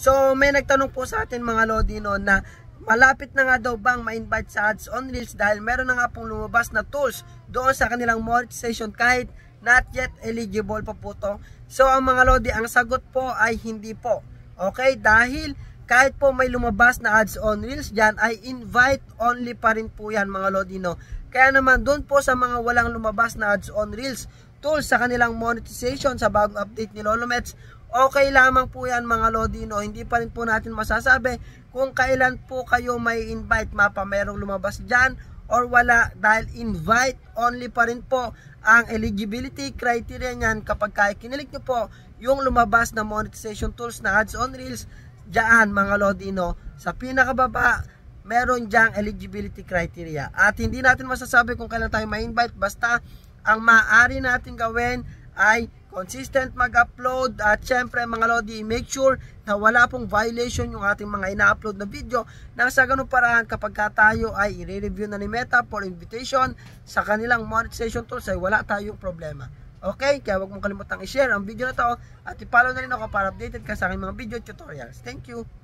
So may nagtanong po sa atin mga Lodi no, na malapit na nga daw bang ma-invite sa ads on Reels dahil meron na nga pong lumabas na tools doon sa kanilang monetization kahit not yet eligible pa po to. So ang mga Lodi, ang sagot po ay hindi po. Okay, dahil kahit po may lumabas na ads on Reels dyan ay invite only pa rin po yan mga Lodi no. Kaya naman doon po sa mga walang lumabas na ads on Reels tools sa kanilang monetization sa bagong update ni Lolo Mets, okay lamang po yan mga Lodi no. Hindi pa rin po natin masasabi kung kailan po kayo may invite, mapa merong lumabas dyan or wala, dahil invite only pa rin po ang eligibility criteria nyan kapag kinilik nyo po yung lumabas na monetization tools na ads on Reels dyan mga Lodi no. Sa pinakababa meron dyang eligibility criteria at hindi natin masasabi kung kailan tayo ma-invite, basta ang maaari natin gawin ay consistent mag-upload at syempre mga Lodi, make sure na wala pong violation yung ating mga ina-upload na video nang sa ganung paraan kapag tayo ay i-review na ni Meta for invitation sa kanilang monetization tools ay wala tayong problema. Okay, kaya huwag mong kalimutang i-share ang video na to at i-follow na rin ako para updated ka sa aking mga video tutorials. Thank you!